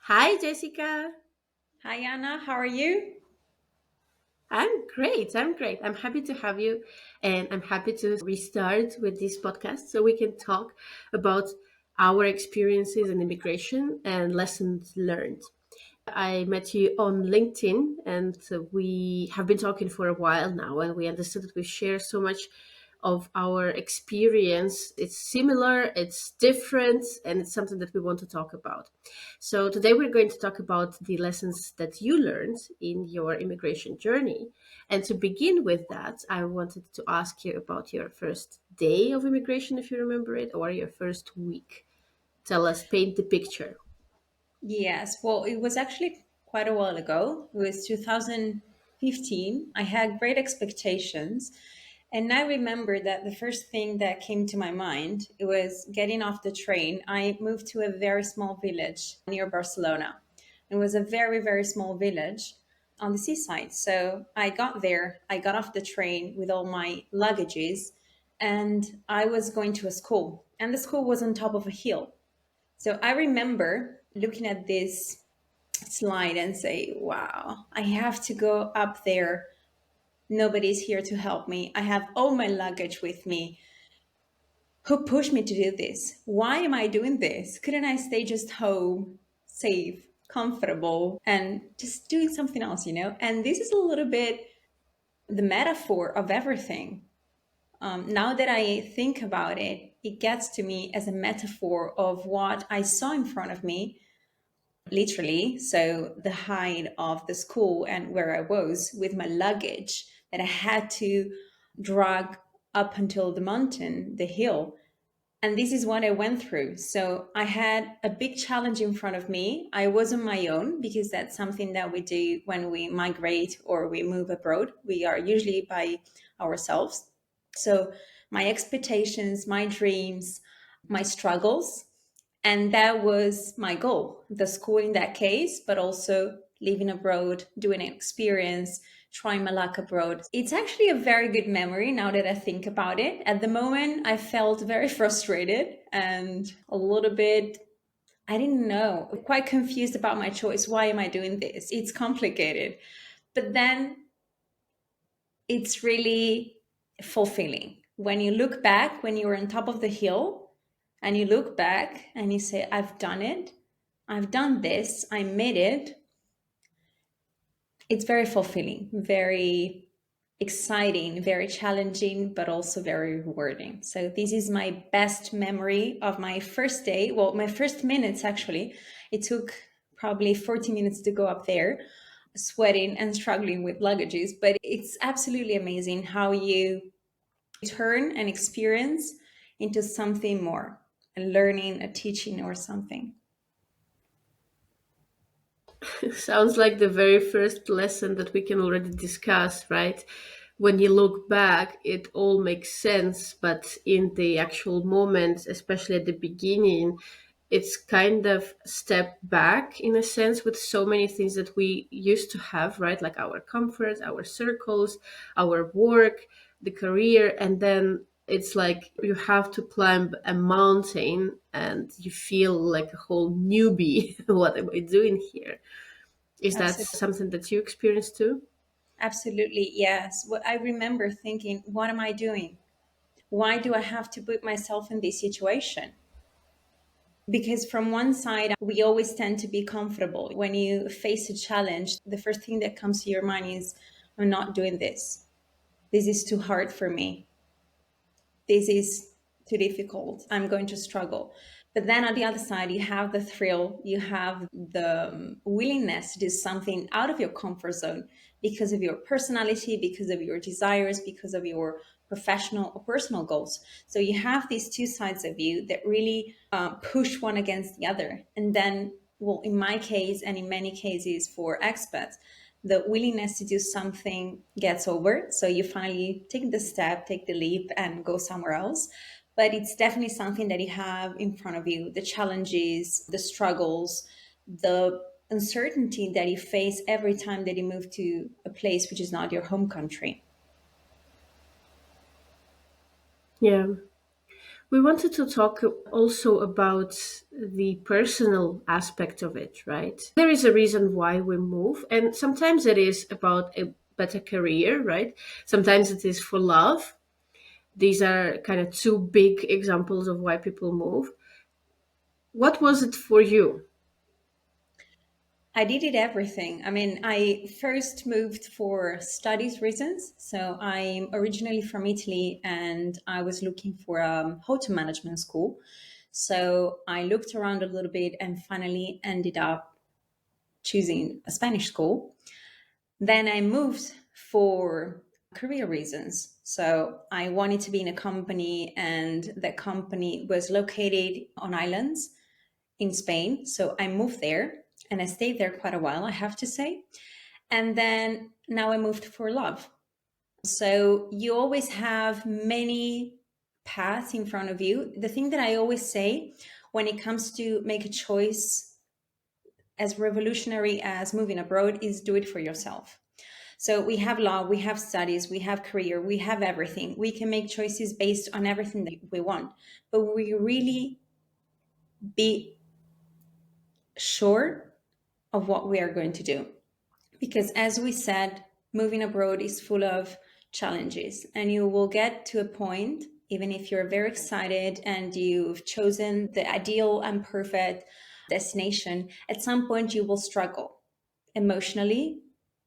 Hi, Jessica. Hi Anna, how are you? I'm great. I'm great. I'm happy to have you, and I'm happy to restart with this podcast so we can talk about our experiences in immigration and lessons learned. I met you on LinkedIn, and we have been talking for a while now, and we understood that we share so much of our experience. It's similar, it's different, and it's something that we want to talk about. So, today we're going to talk about the lessons that you learned in your immigration journey. And to begin with that, I wanted to ask you about your first day of immigration, if you remember it, or your first week. Tell us, paint the picture. Yes, well, it was actually quite a while ago. It was 2015. I had great expectations. And I remember that the first thing that came to my mind it was getting off the train. I moved to a very small village near Barcelona. It was a very, very small village on the seaside. So I got there, I got off the train with all my luggages, and I was going to a school. And the school was on top of a hill. So I remember looking at this slide and say, wow, I have to go up there. Nobody's here to help me. I have all my luggage with me. Who pushed me to do this? Why am I doing this? Couldn't I stay just home, safe, comfortable, and just doing something else? And this is a little bit the metaphor of everything. Now that I think about it, it gets to me as a metaphor of what I saw in front of me literally. So the height of the school and where I was with my luggage that I had to drag up until the mountain, the hill. And this is what I went through. So I had a big challenge in front of me. I was on my own because that's something that we do when we migrate or we move abroad. We are usually by ourselves. So my expectations, my dreams, my struggles, and that was my goal the school in that case, but also living abroad, doing an experience, trying my luck abroad. It's actually a very good memory now that I think about it. At the moment, I felt very frustrated and a little bit, I didn't know, quite confused about my choice. Why am I doing this? It's complicated. But then it's really fulfilling. When you look back, when you're on top of the hill and you look back and you say, I've done it, I've done this, I made it, it's very fulfilling, very exciting, very challenging, but also very rewarding. So, this is my best memory of my first day. Well, my first minutes actually. It took probably 40 minutes to go up there, sweating and struggling with luggages, but it's absolutely amazing how you turn an experience into something more, a learning, a teaching, or something. Sounds like the very first lesson that we can already discuss, right? When you look back, it all makes sense, but in the actual moment, especially at the beginning, it's kind of step back in a sense with so many things that we used to have, right? Like our comfort, our circles, our work, the career, and then it's like you have to climb a mountain and you feel like a whole newbie. What am I doing here? Is that Absolutely. something that you experienced too? Absolutely, yes. What I remember thinking, what am I doing? Why do I have to put myself in this situation? Because from one side, we always tend to be comfortable. When you face a challenge, the first thing that comes to your mind is, I'm not doing this. This is too hard for me. This is too difficult. I'm going to struggle. But then on the other side, you have the thrill, you have the willingness to do something out of your comfort zone because of your personality, because of your desires, because of your professional or personal goals. So you have these two sides of you that really push one against the other. And then, well, in my case, and in many cases for expats, the willingness to do something gets over. So you finally take the step, take the leap, and go somewhere else. But it's definitely something that you have in front of you, the challenges, the struggles, the uncertainty that you face every time that you move to a place which is not your home country. Yeah. We wanted to talk also about the personal aspect of it, right? There is a reason why we move, and sometimes it is about a better career, right? Sometimes it is for love. These are kind of two big examples of why people move. What was it for you? I did it everything. I mean, I first moved for studies reasons. So I'm originally from Italy and I was looking for a hotel management school. So I looked around a little bit and finally ended up choosing a Spanish school. Then I moved for career reasons. So I wanted to be in a company, and that company was located on islands in Spain. So I moved there and I stayed there quite a while, I have to say. And then now I moved for love. So you always have many paths in front of you. The thing that I always say when it comes to make a choice as revolutionary as moving abroad is do it for yourself. So we have law, we have studies, we have career, we have everything. We can make choices based on everything that we want. But we really be sure of what we are going to do. Because as we said, moving abroad is full of challenges, and you will get to a point, even if you're very excited and you've chosen the ideal and perfect destination, at some point you will struggle emotionally,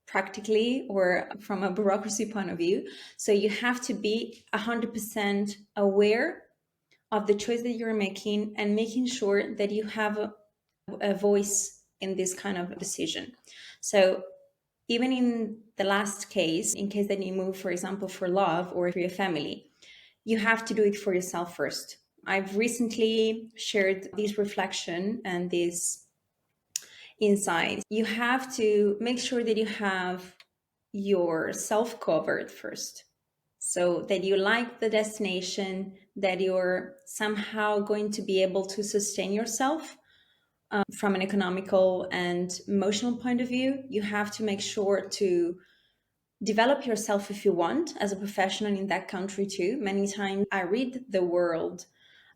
practically, or from a bureaucracy point of view. So you have to be 100% aware of the choice that you're making and making sure that you have a voice in this kind of decision. So even in the last case, in case that you move, for example, for love or for your family, you have to do it for yourself first. I've recently shared this reflection and this insight. You have to make sure that you have yourself covered first, so that you like the destination, that you're somehow going to be able to sustain yourself from an economical and emotional point of view. You have to make sure to develop yourself if you want as a professional in that country too. Many times I read the word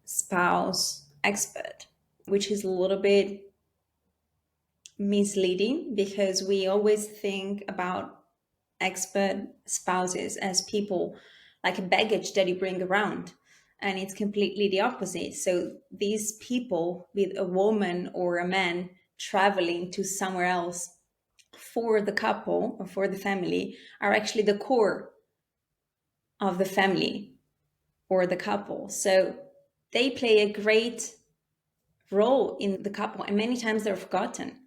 spouse expert, which is a little bit misleading because we always think about expert spouses as people like a baggage that you bring around. And it's completely the opposite. So these people with a woman or a man traveling to somewhere else for the couple or for the family are actually the core of the family or the couple. So they play a great role in the couple, and many times they're forgotten.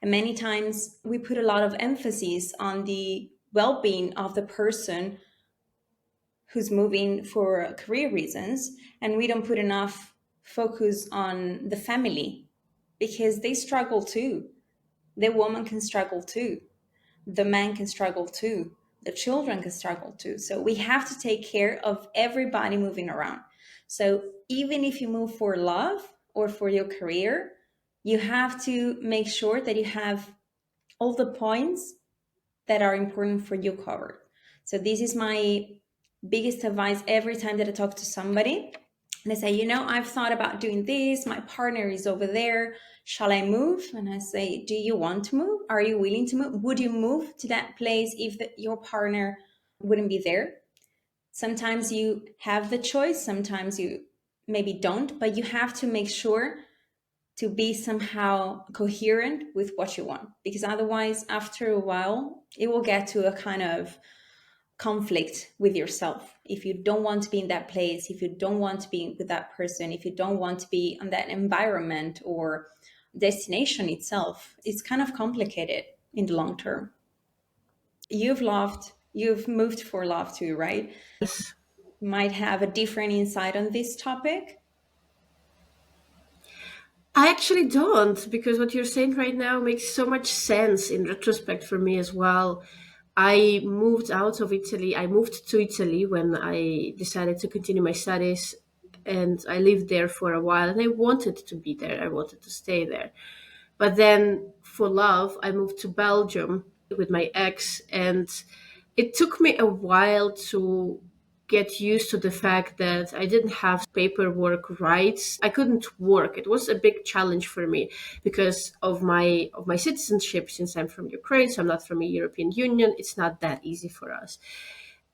And many times we put a lot of emphasis on the well being of the person who's moving for career reasons, and we don't put enough focus on the family because they struggle too. The woman can struggle too. The man can struggle too. The children can struggle too. So we have to take care of everybody moving around. So even if you move for love or for your career, you have to make sure that you have all the points that are important for you covered. So this is my biggest advice every time that I talk to somebody. They say, I've thought about doing this. My partner is over there. Shall I move? And I say, do you want to move? Are you willing to move? Would you move to that place if your partner wouldn't be there? Sometimes you have the choice. Sometimes you maybe don't, but you have to make sure to be somehow coherent with what you want, because otherwise after a while it will get to a kind of conflict with yourself. If you don't want to be in that place, if you don't want to be with that person, if you don't want to be on that environment or destination itself, it's kind of complicated in the long term. You've moved for love too, right? Yes. Might have a different insight on this topic. I actually don't, because what you're saying right now makes so much sense in retrospect for me as well. I moved out of Italy. I moved to Italy when I decided to continue my studies, and I lived there for a while, and I wanted to be there. I wanted to stay there. But then for love, I moved to Belgium with my ex, and it took me a while to get used to the fact that I didn't have paperwork rights. I couldn't work. It was a big challenge for me because of my citizenship. Since I'm from Ukraine, so I'm not from a European Union, it's not that easy for us.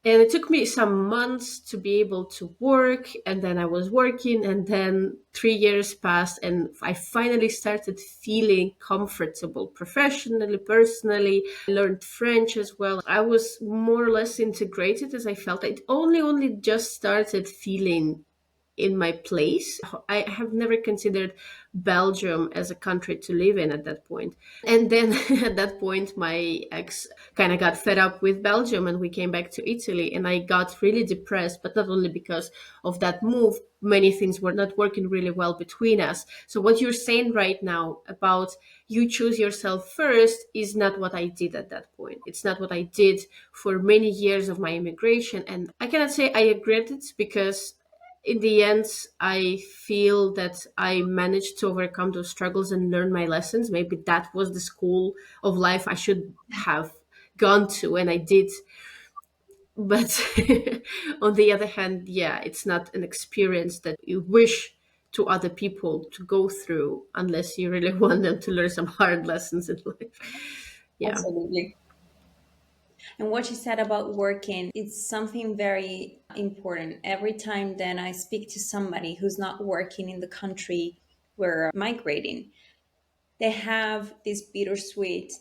And it took me some months to be able to work, and then I was working, and then 3 years passed, and I finally started feeling comfortable professionally, personally. I learned French as well. I was more or less integrated as I felt. I only just started feeling in my place. I have never considered Belgium as a country to live in at that point. And then at that point, my ex kind of got fed up with Belgium and we came back to Italy. And I got really depressed, but not only because of that move, many things were not working really well between us. So, what you're saying right now about you choose yourself first is not what I did at that point. It's not what I did for many years of my immigration. And I cannot say I regret it because in the end, I feel that I managed to overcome those struggles and learn my lessons. Maybe that was the school of life I should have gone to, and I did. But on the other hand, yeah, it's not an experience that you wish to other people to go through unless you really want them to learn some hard lessons in life. Yeah. Absolutely. And what you said about working, it's something very important. Every time then I speak to somebody who's not working in the country we're migrating, they have this bittersweet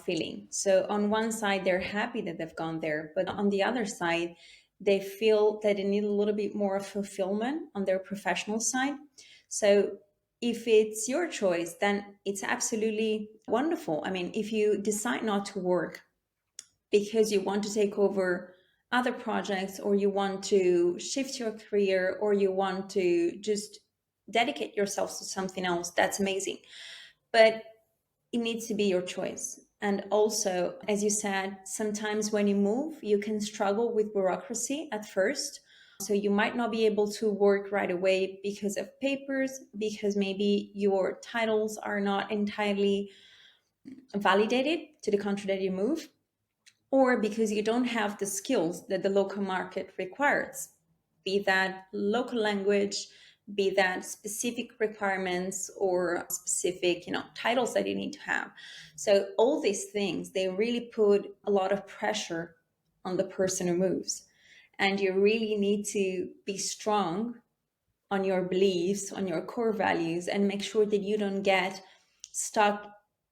feeling. So on one side, they're happy that they've gone there, but on the other side, they feel that they need a little bit more fulfillment on their professional side. So if it's your choice, then it's absolutely wonderful. I mean, if you decide not to work because you want to take over other projects, or you want to shift your career, or you want to just dedicate yourself to something else, that's amazing. But it needs to be your choice. And also, as you said, sometimes when you move, you can struggle with bureaucracy at first. So you might not be able to work right away because of papers, because maybe your titles are not entirely validated to the country that you move, or because you don't have the skills that the local market requires, be that local language, be that specific requirements or specific, titles that you need to have. So all these things, they really put a lot of pressure on the person who moves. And you really need to be strong on your beliefs, on your core values, and make sure that you don't get stuck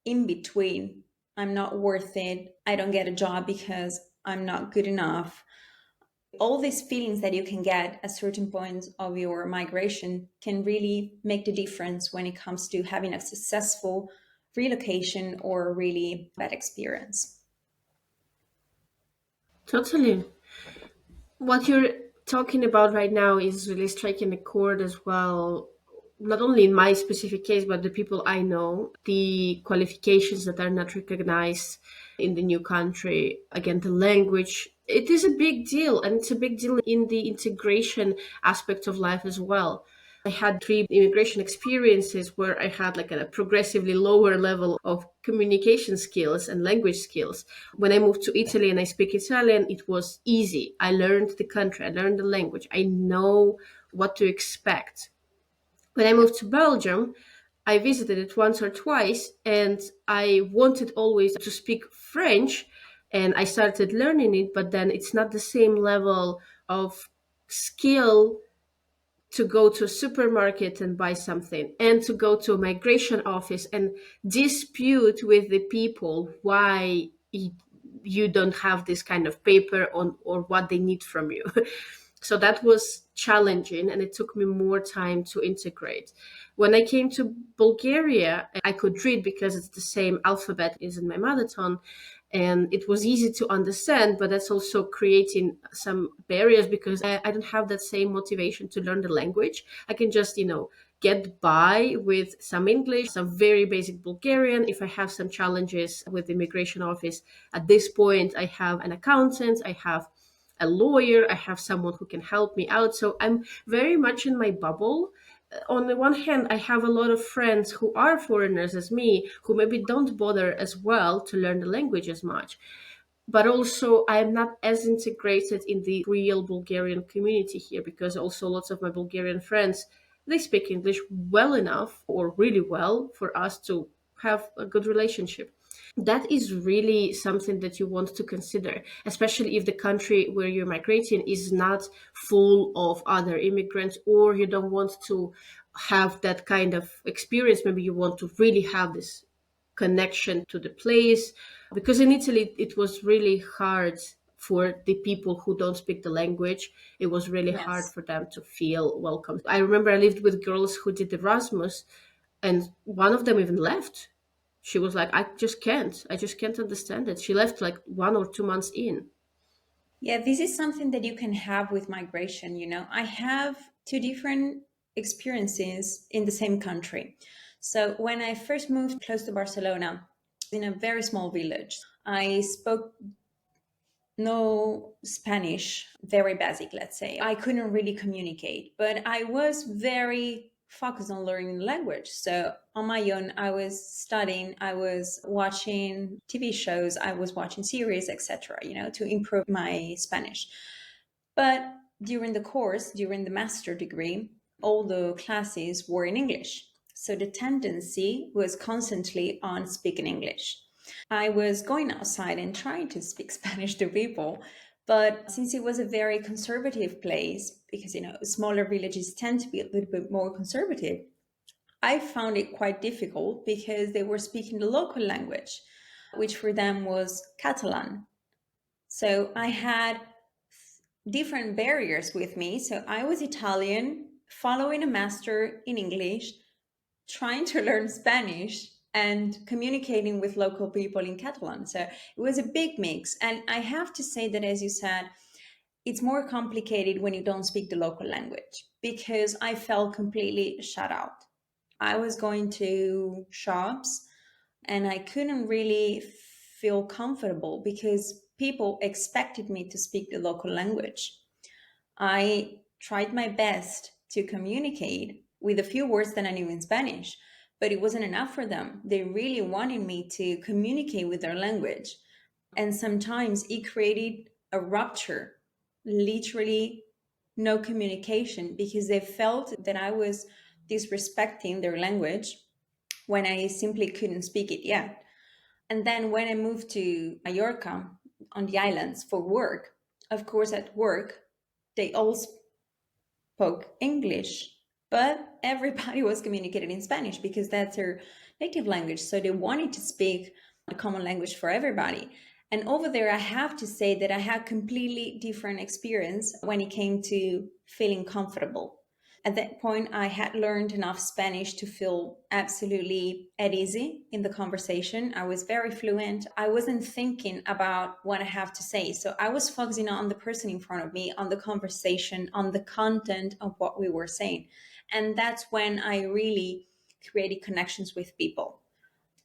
in between. I'm not worth it. I don't get a job because I'm not good enough. All these feelings that you can get at certain points of your migration can really make the difference when it comes to having a successful relocation or a really bad experience. Totally. What you're talking about right now is really striking a chord as well, not only in my specific case, but the people I know, the qualifications that are not recognized in the new country. Again, the language, it is a big deal, and it's a big deal in the integration aspect of life as well. I had three immigration experiences where I had like a progressively lower level of communication skills and language skills. When I moved to Italy and I speak Italian, it was easy. I learned the country, I learned the language, I know what to expect. When I moved to Belgium, I visited it once or twice and I wanted always to speak French and I started learning it, but then it's not the same level of skill to go to a supermarket and buy something and to go to a migration office and dispute with the people why you don't have this kind of paper on or what they need from you. So that was challenging and it took me more time to integrate. When I came to Bulgaria, I could read because it's the same alphabet as in my mother tongue, and it was easy to understand, but that's also creating some barriers because I don't have that same motivation to learn the language. I can just, get by with some English, some very basic Bulgarian. If I have some challenges with the immigration office, at this point, I have an accountant, I have a lawyer, I have someone who can help me out. So I'm very much in my bubble. On the one hand, I have a lot of friends who are foreigners as me, who maybe don't bother as well to learn the language as much. but also I am not as integrated in the real Bulgarian community here, because also lots of my Bulgarian friends, they speak English well enough or really well for us to have a good relationship. That is really something that you want to consider, especially if the country where you're migrating is not full of other immigrants, or you don't want to have that kind of experience. Maybe you want to really have this connection to the place, because in Italy it was really hard for the people who don't speak the language. It was really hard Yes. for them to feel welcome. I remember I lived with girls who did Erasmus, and one of them even left. She was like, I just can't understand it. She left like 1 or 2 months in. Yeah, this is something that you can have with migration. I have two different experiences in the same country. So when I first moved close to Barcelona, in a very small village, I spoke no Spanish, very basic, let's say. I couldn't really communicate, but I was very focused on learning the language. So on my own, I was studying, I was watching TV shows, I was watching series, etc., to improve my Spanish. But during the course, during the master degree, all the classes were in English. So the tendency was constantly on speaking English. I was going outside and trying to speak Spanish to people. But since it was a very conservative place, because, smaller villages tend to be a little bit more conservative, I found it quite difficult because they were speaking the local language, which for them was Catalan. So I had different barriers with me. So I was Italian, following a master in English, trying to learn Spanish and communicating with local people in Catalan. So it was a big mix. And I have to say that, as you said, it's more complicated when you don't speak the local language because I felt completely shut out. I was going to shops and I couldn't really feel comfortable because people expected me to speak the local language. I tried my best to communicate with a few words that I knew in Spanish, but it wasn't enough for them. They really wanted me to communicate with their language. And sometimes it created a rupture, literally no communication, because they felt that I was disrespecting their language when I simply couldn't speak it yet. And then when I moved to Mallorca on the islands for work, of course, at work, they all spoke English, but everybody was communicating in Spanish because that's their native language. So they wanted to speak a common language for everybody. And over there, I have to say that I had completely different experience when it came to feeling comfortable. At that point, I had learned enough Spanish to feel absolutely at easy in the conversation. I was very fluent. I wasn't thinking about what I have to say. So I was focusing on the person in front of me, on the conversation, on the content of what we were saying. And that's when I really created connections with people.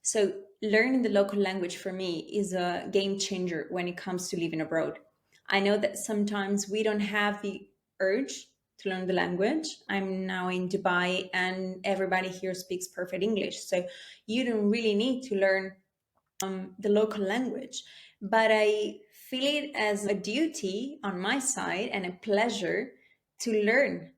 So, learning the local language for me is a game changer when it comes to living abroad. I know that sometimes we don't have the urge to learn the language. I'm now in Dubai and everybody here speaks perfect English. So, you don't really need to learn the local language. But I feel it as a duty on my side and a pleasure to learn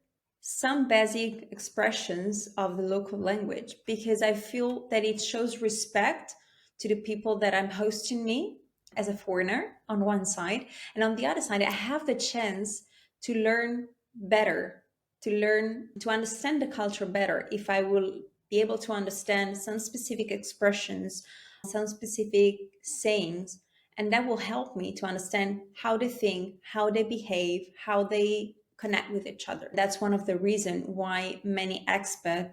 some basic expressions of the local language because I feel that it shows respect to the people that I'm hosting me as a foreigner on one side. And on the other side, I have the chance to learn better, to learn to understand the culture better if I will be able to understand some specific expressions, some specific sayings, and that will help me to understand how they think, how they behave, how they connect with each other. That's one of the reasons why many expats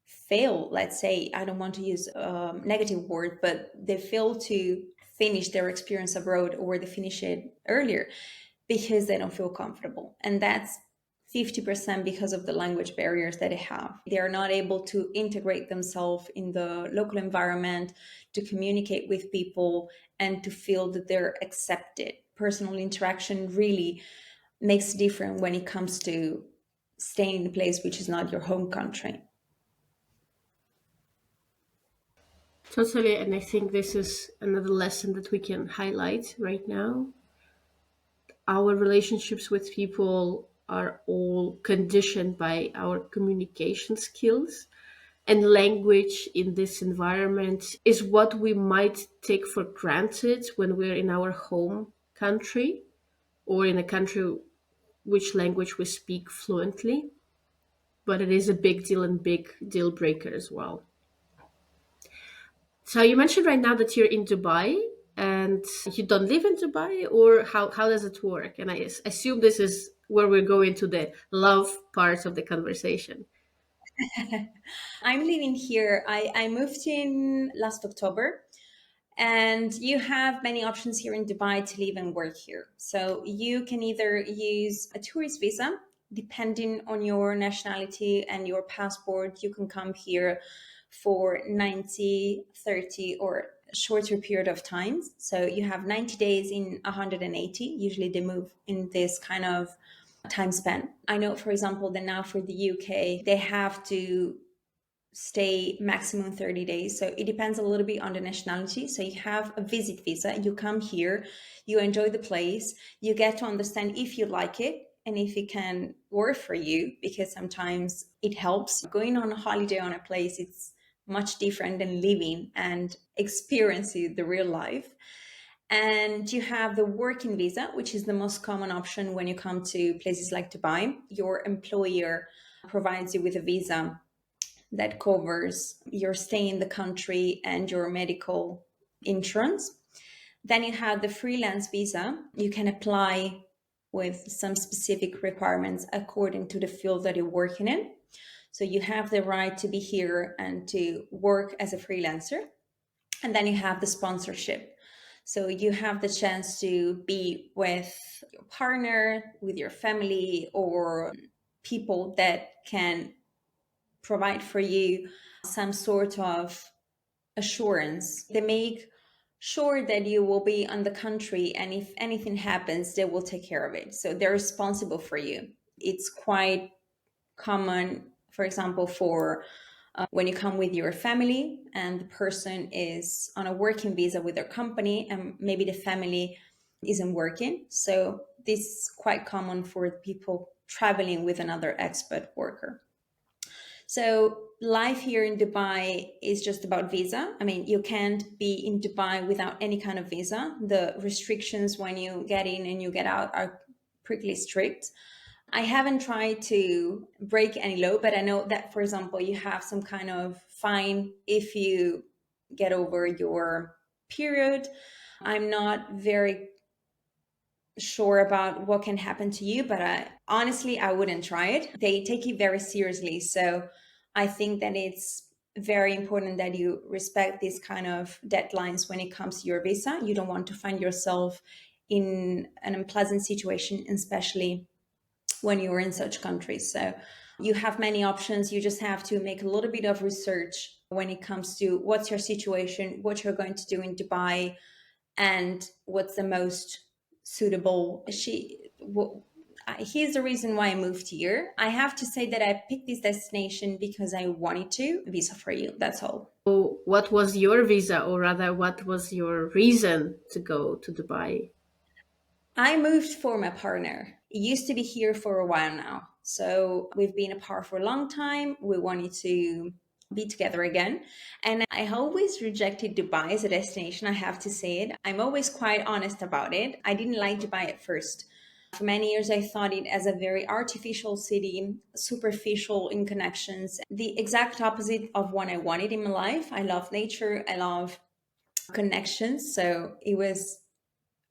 fail. Let's say, I don't want to use a negative word, but they fail to finish their experience abroad or they finish it earlier because they don't feel comfortable. And that's 50% because of the language barriers that they have. They are not able to integrate themselves in the local environment, to communicate with people, and to feel that they're accepted. Personal interaction really makes a difference when it comes to staying in a place which is not your home country. Totally, and I think this is another lesson that we can highlight right now. Our relationships with people are all conditioned by our communication skills, and language in this environment is what we might take for granted when we're in our home country or in a country which language we speak fluently, but it is a big deal and big deal breaker as well. So you mentioned right now that you're in Dubai and you don't live in Dubai, or how does it work? And assume this is where we're going to the love part of the conversation. I'm living here. I moved in last October, and you have many options here in Dubai to live and work here. So you can either use a tourist visa, depending on your nationality and your passport, you can come here for 90, 30, or shorter period of time. So you have 90 days in 180. Usually they move in this kind of time span. I know, for example, that now for the UK, they have to stay maximum 30 days. So it depends a little bit on the nationality. So you have a visit visa, you come here, you enjoy the place, you get to understand if you like it and if it can work for you, because sometimes it helps. Going on a holiday on a place, it's much different than living and experiencing the real life. And you have the working visa, which is the most common option when you come to places like Dubai. Your employer provides you with a visa that covers your stay in the country and your medical insurance. Then you have the freelance visa. You can apply with some specific requirements according to the field that you're working in. So you have the right to be here and to work as a freelancer. And then you have the sponsorship. So you have the chance to be with your partner, with your family, or people that can provide for you some sort of assurance. They make sure that you will be on the country, and if anything happens, they will take care of it. So they're responsible for you. It's quite common, for example, for when you come with your family and the person is on a working visa with their company and maybe the family isn't working. So this is quite common for people traveling with another expat worker. So life here in Dubai is just about visa. I mean, you can't be in Dubai without any kind of visa. The restrictions when you get in and you get out are pretty strict. I haven't tried to break any law, but I know that, for example, you have some kind of fine if you get over your period. I'm not very sure about what can happen to you, but honestly, I wouldn't try it. They take it very seriously. So I think that it's very important that you respect these kind of deadlines when it comes to your visa. You don't want to find yourself in an unpleasant situation, especially when you're in such countries. So you have many options. You just have to make a little bit of research when it comes to what's your situation, what you're going to do in Dubai, and what's the most suitable. Here's the reason why I moved here. I have to say that I picked this destination because I wanted to. Visa for you, that's all. So what was your visa, or rather, what was your reason to go to Dubai? I moved for my partner. He used to be here for a while now. So we've been apart for a long time. We wanted to be together again. And I always rejected Dubai as a destination, I have to say it. I'm always quite honest about it. I didn't like Dubai at first. For many years, I thought it as a very artificial city, superficial in connections, the exact opposite of what I wanted in my life. I love nature, I love connections. So it was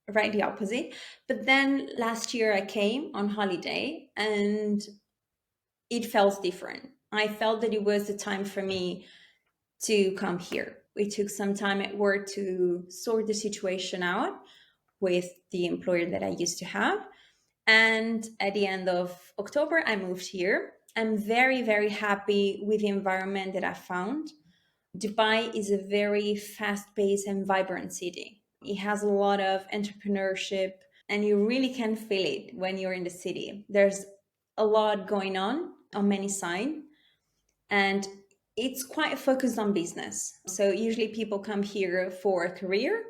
right the opposite. But then last year I came on holiday and it felt different. I felt that it was the time for me to come here. It took some time at work to sort the situation out with the employer that I used to have. And at the end of October, I moved here. I'm very, very happy with the environment that I found. Dubai is a very fast paced and vibrant city. It has a lot of entrepreneurship, and you really can feel it when you're in the city. There's a lot going on many sides, and It's quite focused on business. So usually people come here for a career,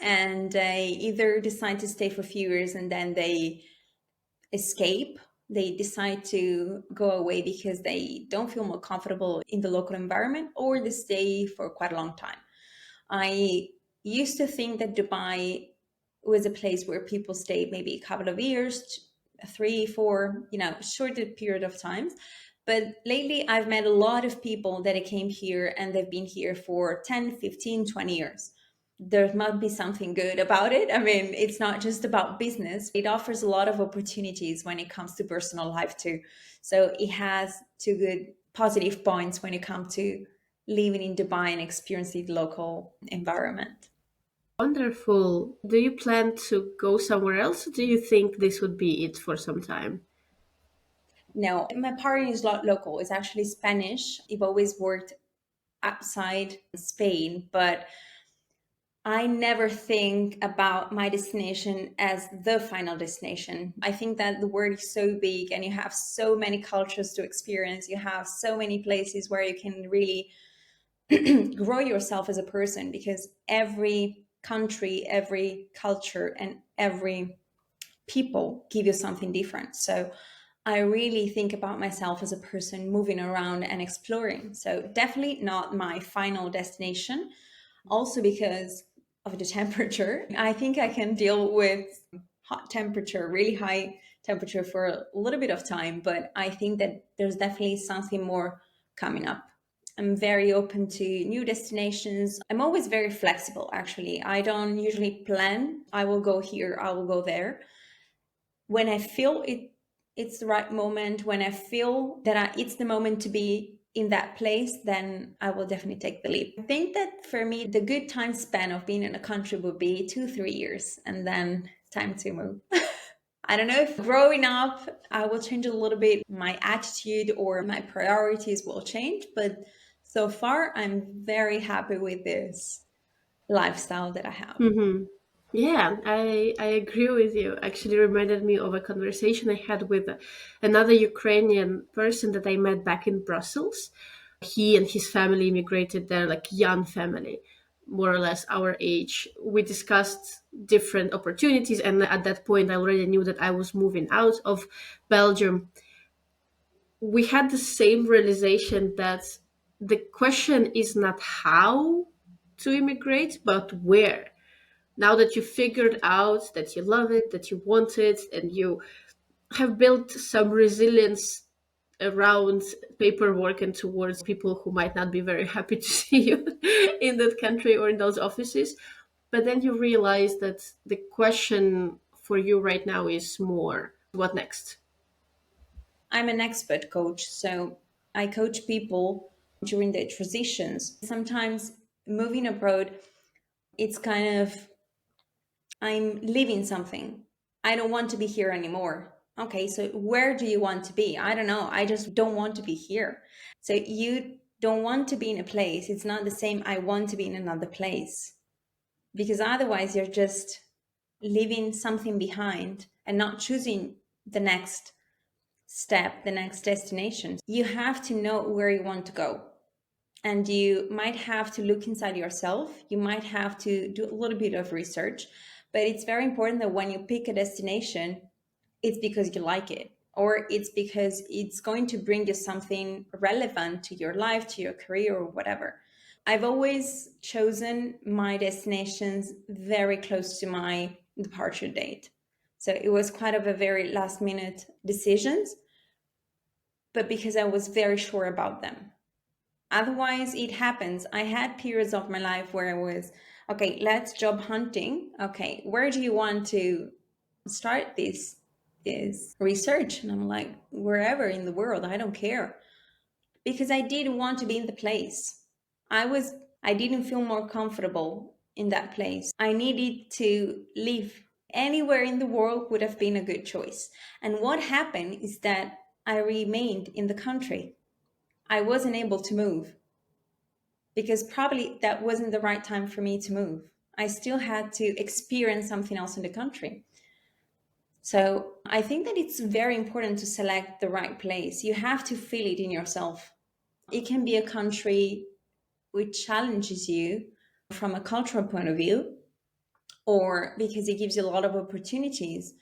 and they either decide to stay for a few years and then they escape. They decide to go away because they don't feel more comfortable in the local environment, or they stay for quite a long time. I used to think that Dubai was a place where people stayed maybe a couple of years, three, four, shorter period of times. But lately, I've met a lot of people that came here and they've been here for 10, 15, 20 years. There must be something good about it. I mean, it's not just about business. It offers a lot of opportunities when it comes to personal life too. So it has two good positive points when it comes to living in Dubai and experiencing the local environment. Wonderful. Do you plan to go somewhere else? Or do you think this would be it for some time? No, my partner is not local. It's actually Spanish. I've always worked outside Spain, but I never think about my destination as the final destination. I think that the world is so big and you have so many cultures to experience. You have so many places where you can really grow yourself as a person, because every country, every culture, and every people give you something different. So I really think about myself as a person moving around and exploring. So definitely not my final destination. Also because of the temperature. I think I can deal with hot temperature, really high temperature for a little bit of time, but I think that there's definitely something more coming up. I'm very open to new destinations. I'm always very flexible, actually. I don't usually plan, I will go here, I will go there. When I feel it's the right moment, when I feel that it's the moment to be in that place, then I will definitely take the leap. I think that for me, the good time span of being in a country would be 2, 3 years and then time to move. I don't know if growing up, I will change a little bit. My attitude or my priorities will change, but so far, I'm very happy with this lifestyle that I have. Hmm. Yeah, I agree with you. Actually, reminded me of a conversation I had with another Ukrainian person that I met back in Brussels. He and his family immigrated there, like young family, more or less our age. We discussed different opportunities, and at that point, I already knew that I was moving out of Belgium. We had the same realization that the question is not how to immigrate, but where. Now that you figured out that you love it, that you want it, and you have built some resilience around paperwork and towards people who might not be very happy to see you in that country or in those offices. But then you realize that the question for you right now is more what next? I'm an expert coach, so I coach people during their transitions. Sometimes moving abroad, it's kind of I'm leaving something. I don't want to be here anymore. Okay, so where do you want to be? I don't know. I just don't want to be here. So you don't want to be in a place. It's not the same. I want to be in another place, because otherwise you're just leaving something behind and not choosing the next step, the next destination. You have to know where you want to go. And you might have to look inside yourself. You might have to do a little bit of research. But it's very important that when you pick a destination, it's because you like it, or it's because it's going to bring you something relevant to your life, to your career, or whatever. I've always chosen my destinations very close to my departure date. So it was quite of a very last minute decisions, but because I was very sure about them. Otherwise, it happens. I had periods of my life where I was, okay, let's job hunting. Okay, where do you want to start this research? And I'm like, wherever in the world, I don't care. Because I didn't want to be in the place. I didn't feel more comfortable in that place. I needed to live. Anywhere in the world would have been a good choice. And what happened is that I remained in the country. I wasn't able to move because probably that wasn't the right time for me to move. I still had to experience something else in the country. So I think that it's very important to select the right place. You have to feel it in yourself. It can be a country which challenges you from a cultural point of view, or because it gives you a lot of opportunities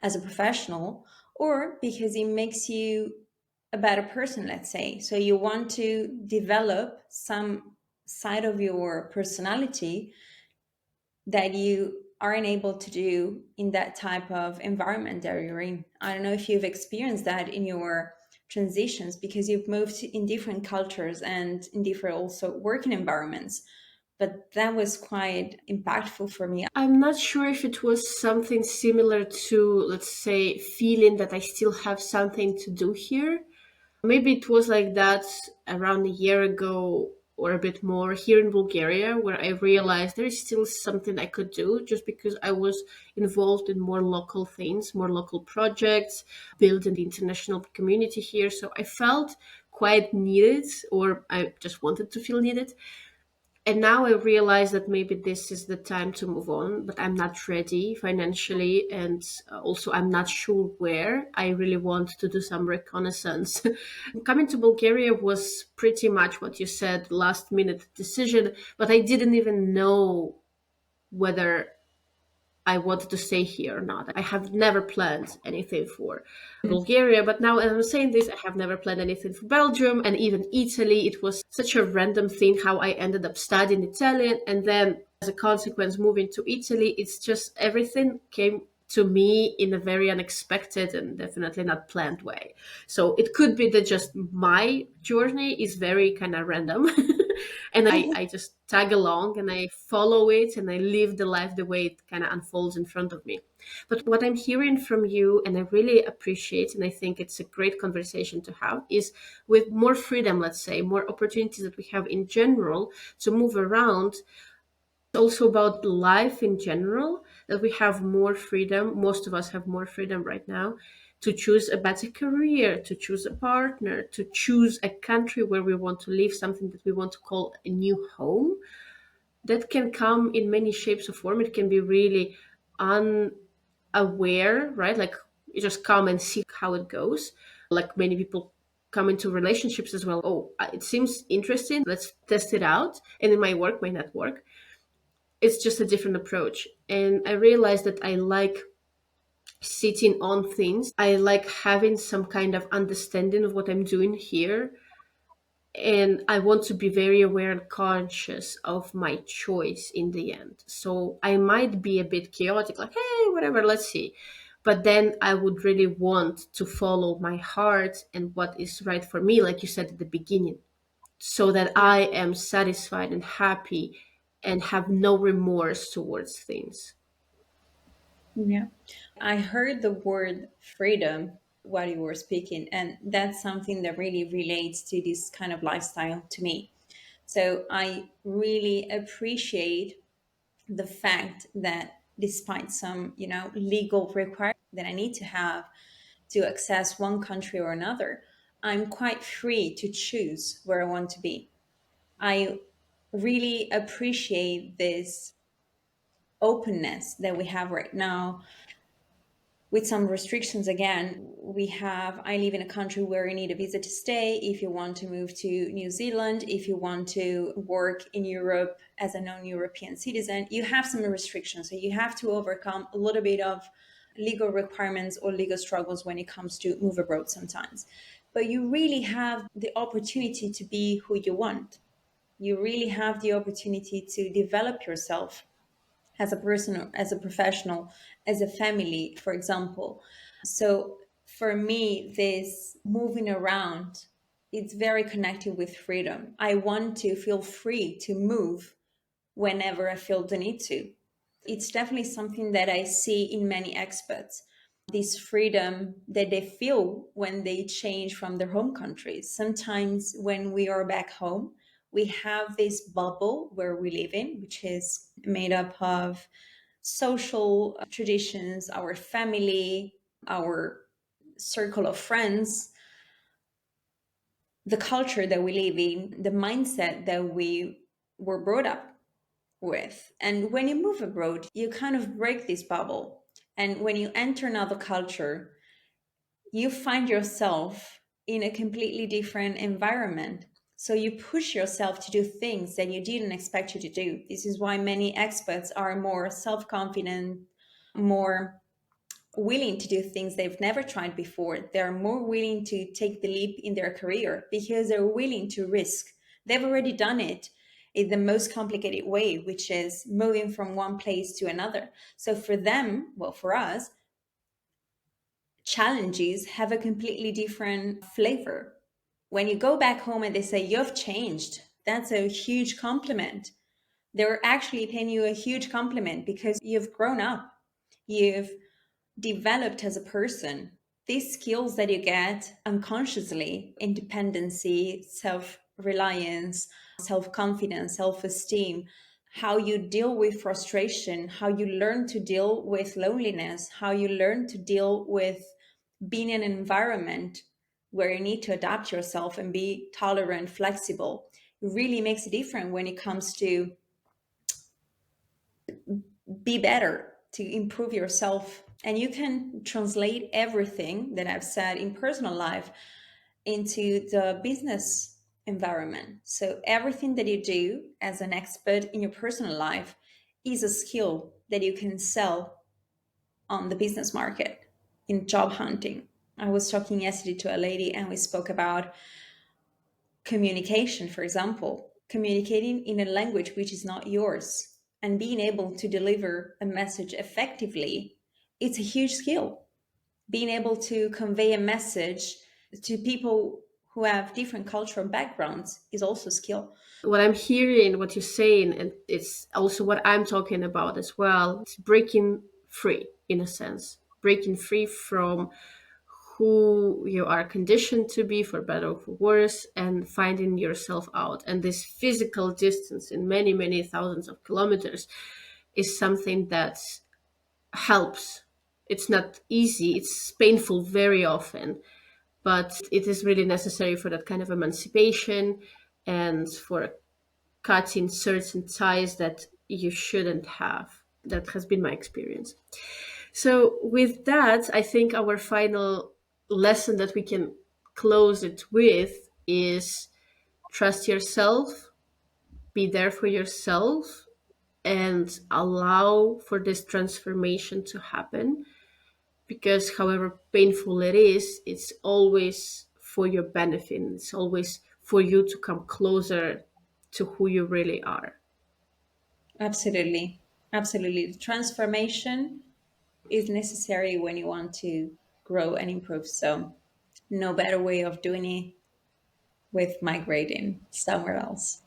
as a professional, or because it makes you a better person, let's say. So you want to develop some side of your personality that you aren't able to do in that type of environment that you're in. I don't know if you've experienced that in your transitions, because you've moved in different cultures and in different also working environments. But that was quite impactful for me. I'm not sure if it was something similar to, let's say, feeling that I still have something to do here. Maybe it was like that around a year ago or a bit more here in Bulgaria, where I realized there is still something I could do just because I was involved in more local things, more local projects, building the international community here. So I felt quite needed, or I just wanted to feel needed. And now I realize that maybe this is the time to move on, but I'm not ready financially. And also, I'm not sure where. I really want to do some reconnaissance. Coming to Bulgaria was pretty much what you said, last minute decision, but I didn't even know whether I wanted to stay here or not. I have never planned anything for Bulgaria, but now as I'm saying this, I have never planned anything for Belgium and even Italy. It was such a random thing how I ended up studying Italian, and then as a consequence moving to Italy. It's just everything came to me in a very unexpected and definitely not planned way. So it could be that just my journey is very kind of random. And I just tag along and I follow it and I live the life the way it kind of unfolds in front of me. But what I'm hearing from you, and I really appreciate, and I think it's a great conversation to have, is with more freedom, let's say, more opportunities that we have in general to move around, also about life in general, that we have more freedom. Most of us have more freedom right now to choose a better career, to choose a partner, to choose a country where we want to live, something that we want to call a new home. That can come in many shapes or form. It can be really unaware, right? Like you just come and see how it goes. Like many people come into relationships as well. Oh, it seems interesting. Let's test it out. And it might work, might not work. It's just a different approach. And I realized that I like sitting on things. I like having some kind of understanding of what I'm doing here. And I want to be very aware and conscious of my choice in the end. So I might be a bit chaotic, like, hey, whatever, let's see. But then I would really want to follow my heart and what is right for me, like you said at the beginning, so that Yeah. I am satisfied and happy and have no remorse towards things. Yeah. I heard the word freedom while you were speaking, and that's something that really relates to this kind of lifestyle to me. So I really appreciate the fact that despite some, legal requirements that I need to have to access one country or another, I'm quite free to choose where I want to be. I really appreciate this openness that we have right now, with some restrictions. Again, I live in a country where you need a visa to stay if you want to move to New Zealand, if you want to work in Europe as a non-European citizen, you have some restrictions. So you have to overcome a little bit of legal requirements or legal struggles when it comes to move abroad sometimes. But you really have the opportunity to be who you want. You really have the opportunity to develop yourself as a person, as a professional, as a family, for example. So for me, this moving around, it's very connected with freedom. I want to feel free to move whenever I feel the need to. It's definitely something that I see in many expats, this freedom that they feel when they change from their home countries. Sometimes when we are back home, we have this bubble where we live in, which is made up of social traditions, our family, our circle of friends, the culture that we live in, the mindset that we were brought up with. And when you move abroad, you kind of break this bubble. And when you enter another culture, you find yourself in a completely different environment. So you push yourself to do things that you didn't expect you to do. This is why many experts are more self confident, more willing to do things they've never tried before. They're more willing to take the leap in their career because they're willing to risk. They've already done it in the most complicated way, which is moving from one place to another. So for them, well, for us, challenges have a completely different flavor. When you go back home and they say, you've changed, that's a huge compliment. They're actually paying you a huge compliment because you've grown up. You've developed as a person. These skills that you get unconsciously, independency, self reliance, self confidence, self esteem, how you deal with frustration, how you learn to deal with loneliness, how you learn to deal with being in an environment where you need to adapt yourself and be tolerant, flexible. It really makes a difference when it comes to be better, to improve yourself. And you can translate everything that I've said in personal life into the business environment. So everything that you do as an expert in your personal life is a skill that you can sell on the business market in job hunting. I was talking yesterday to a lady and we spoke about communication, for example, communicating in a language which is not yours and being able to deliver a message effectively. It's a huge skill. Being able to convey a message to people who have different cultural backgrounds is also a skill. What I'm hearing, what you're saying, and it's also what I'm talking about as well, it's breaking free in a sense, breaking free from who you are conditioned to be, for better or for worse, and finding yourself out. And this physical distance in many, many thousands of kilometers is something that helps. It's not easy, it's painful very often, but it is really necessary for that kind of emancipation and for cutting certain ties that you shouldn't have. That has been my experience. So, with that, I think our final lesson that we can close it with is trust yourself, be there for yourself, and allow for this transformation to happen. Because, however painful it is, it's always for your benefit. It's always for you to come closer to who you really are. Absolutely. Absolutely. The transformation is necessary when you want to grow and improve. So, no better way of doing it with migrating somewhere else.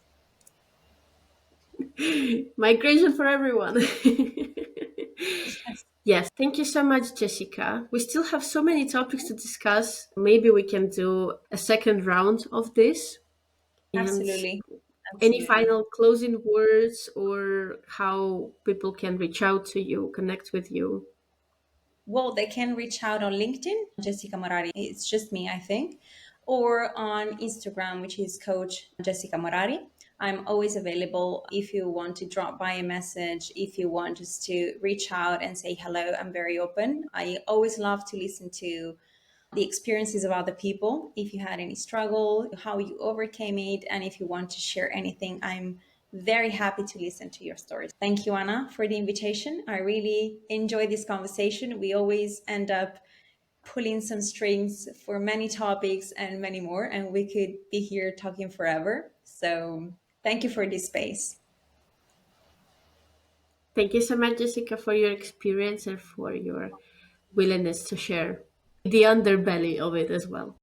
Migration for everyone. Yes, thank you so much, Jessica. We still have so many topics to discuss. Maybe we can do a second round of this. And Absolutely. any Absolutely. final closing words or how people can reach out to you, connect with you? Well, they can reach out on LinkedIn, Jessica Morari. It's just me, I think, or on Instagram, which is Coach Jessica Morari. I'm always available if you want to drop by a message, if you want just to reach out and say hello. I'm very open. I always love to listen to the experiences of other people. If you had any struggle, how you overcame it, and if you want to share anything, I'm very happy to listen to your stories. Thank you, Anna, for the invitation. I really enjoy this conversation. We always end up pulling some strings for many topics and many more, and we could be here talking forever. So, thank you for this space. Thank you so much, Jessica, for your experience and for your willingness to share the underbelly of it as well.